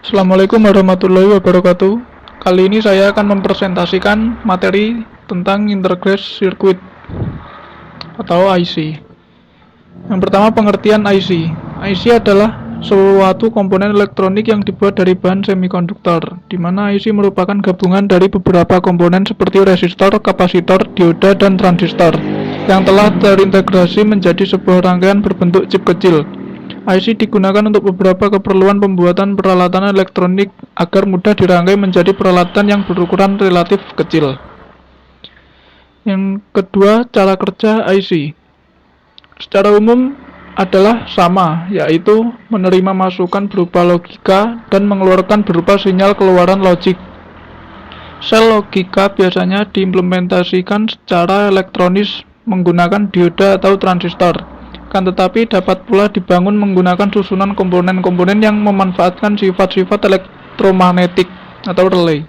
Assalamualaikum warahmatullahi wabarakatuh. Kali ini saya akan mempresentasikan materi tentang Integrated Circuit atau IC. Yang pertama, pengertian IC. IC adalah suatu komponen elektronik yang dibuat dari bahan semikonduktor, di mana IC merupakan gabungan dari beberapa komponen seperti resistor, kapasitor, dioda, dan transistor yang telah terintegrasi menjadi sebuah rangkaian berbentuk chip kecil. IC digunakan untuk beberapa keperluan pembuatan peralatan elektronik agar mudah dirangkai menjadi peralatan yang berukuran relatif kecil. Yang kedua, cara kerja IC. Secara umum adalah sama, yaitu menerima masukan berupa logika dan mengeluarkan berupa sinyal keluaran logik. Sel logika biasanya diimplementasikan secara elektronis menggunakan dioda atau transistor. Tetapi dapat pula dibangun menggunakan susunan komponen-komponen yang memanfaatkan sifat-sifat elektromagnetik atau relay,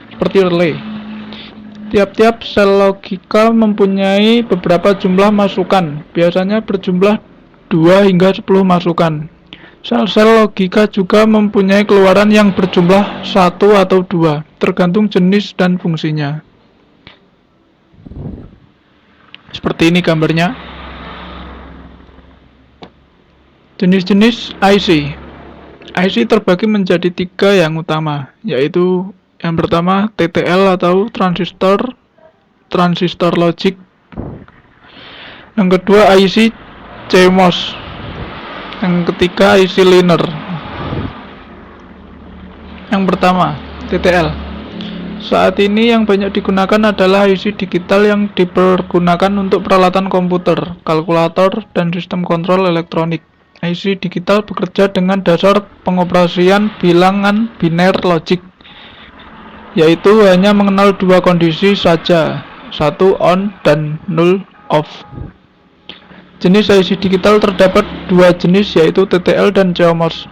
seperti relay. Tiap-tiap sel logika mempunyai beberapa jumlah masukan, biasanya berjumlah 2 hingga 10 masukan. Sel-sel logika juga mempunyai keluaran yang berjumlah 1 atau 2, tergantung jenis dan fungsinya. Seperti ini gambarnya. Jenis-jenis IC. IC terbagi menjadi 3 yang utama, yaitu yang pertama TTL atau transistor logic. Yang kedua IC CMOS. Yang ketiga IC linear. Yang pertama TTL. Saat ini yang banyak digunakan adalah IC digital yang dipergunakan untuk peralatan komputer, kalkulator, dan sistem kontrol elektronik. IC digital bekerja dengan dasar pengoperasian bilangan biner logic, yaitu hanya mengenal 2 kondisi saja, 1 on dan 0 off. Jenis IC digital terdapat 2 jenis, yaitu TTL dan CMOS.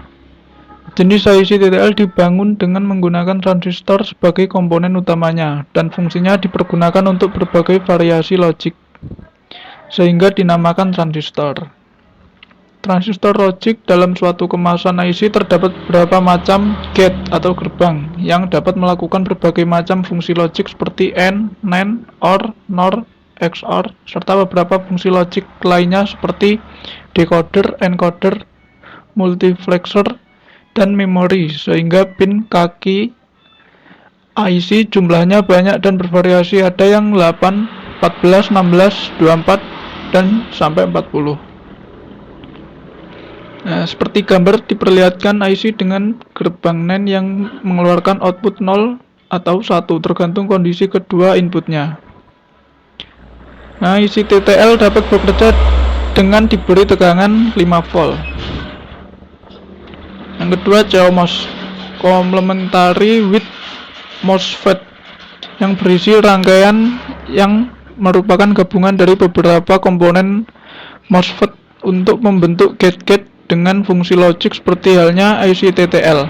Jenis IC TTL dibangun dengan menggunakan transistor sebagai komponen utamanya, dan fungsinya dipergunakan untuk berbagai variasi logik, sehingga dinamakan transistor. Transistor logic dalam suatu kemasan IC terdapat beberapa macam gate atau gerbang yang dapat melakukan berbagai macam fungsi logik seperti AND, NAND, OR, NOR, XOR, serta beberapa fungsi logik lainnya seperti decoder, encoder, multiplexer, dan memori, sehingga pin kaki IC jumlahnya banyak dan bervariasi, ada yang 8, 14, 16, 24, dan sampai 40. Nah, seperti gambar diperlihatkan IC dengan gerbang NAND yang mengeluarkan output 0 atau 1 tergantung kondisi kedua inputnya. Nah, IC TTL dapat bekerja dengan diberi tegangan 5 volt. Yang kedua CMOS, Complementary with MOSFET, yang berisi rangkaian yang merupakan gabungan dari beberapa komponen MOSFET untuk membentuk gate-gate dengan fungsi logik seperti halnya IC TTL.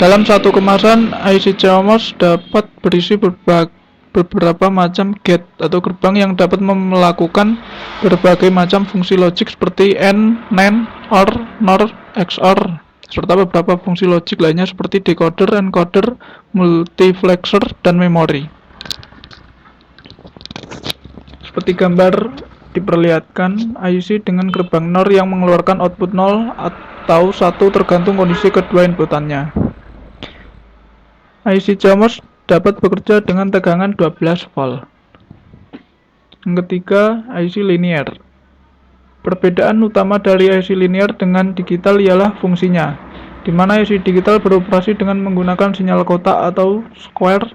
Dalam satu kemasan, IC CMOS dapat berisi beberapa macam gate atau gerbang yang dapat melakukan berbagai macam fungsi logik seperti AND, NAND, OR, NOR, XOR, serta beberapa fungsi logik lainnya seperti decoder, encoder, multiplexer, dan memori. Seperti gambar diperlihatkan, IC dengan gerbang NOR yang mengeluarkan output 0 atau 1 tergantung kondisi kedua inputannya. IC CMOS dapat bekerja dengan tegangan 12 volt. Yang ketiga, IC linear. Perbedaan utama dari IC linear dengan digital ialah fungsinya, di mana IC digital beroperasi dengan menggunakan sinyal kotak atau square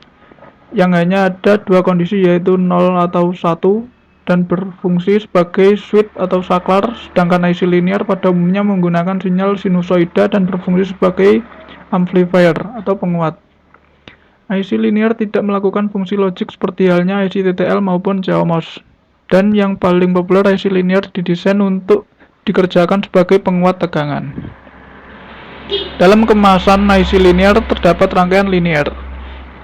yang hanya ada 2 kondisi, yaitu 0 atau 1, dan berfungsi sebagai switch atau saklar, sedangkan IC linear pada umumnya menggunakan sinyal sinusoida dan berfungsi sebagai amplifier atau penguat. IC linear tidak melakukan fungsi logik seperti halnya IC TTL maupun CMOS, dan yang paling populer, IC linear didesain untuk dikerjakan sebagai penguat tegangan. Dalam kemasan IC linear terdapat rangkaian linear,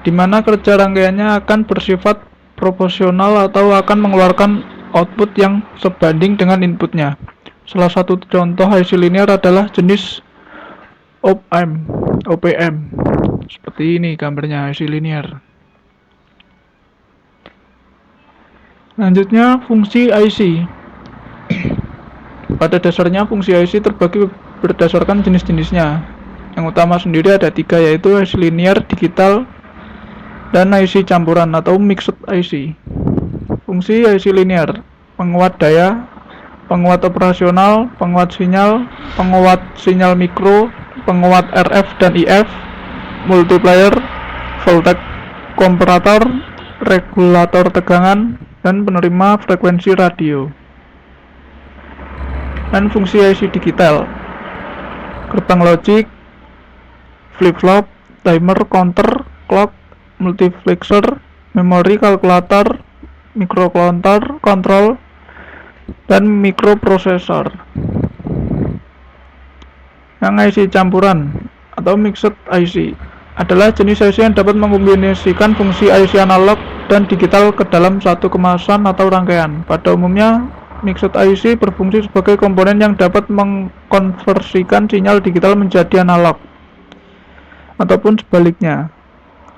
di mana kerja rangkaiannya akan bersifat proporsional atau akan mengeluarkan output yang sebanding dengan inputnya. Salah satu contoh IC linear adalah jenis OPM. Seperti ini gambarnya IC linear. Selanjutnya fungsi IC. Pada dasarnya fungsi IC terbagi berdasarkan jenis-jenisnya. Yang utama sendiri ada 3, yaitu IC linear, digital, dan IC campuran atau mixed IC. Fungsi IC linear: penguat daya, penguat operasional, penguat sinyal mikro, penguat RF dan IF, multiplier, voltage komparator, regulator tegangan, dan penerima frekuensi radio. Dan fungsi IC digital: gerbang logik, flip-flop, timer, counter, clock, multiplexer, memori, kalkulator, microcontroller, dan mikroprosesor. Yang IC campuran atau mixed IC adalah jenis IC yang dapat mengkombinasikan fungsi IC analog dan digital ke dalam satu kemasan atau rangkaian. Pada umumnya, mixed IC berfungsi sebagai komponen yang dapat mengkonversikan sinyal digital menjadi analog, ataupun sebaliknya.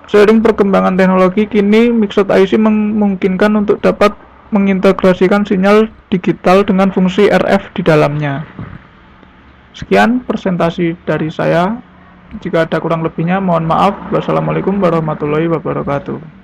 Seiring perkembangan teknologi, kini mixed IC memungkinkan untuk dapat mengintegrasikan sinyal digital dengan fungsi RF di dalamnya. Sekian presentasi dari saya. Jika ada kurang lebihnya, mohon maaf. Wassalamualaikum warahmatullahi wabarakatuh.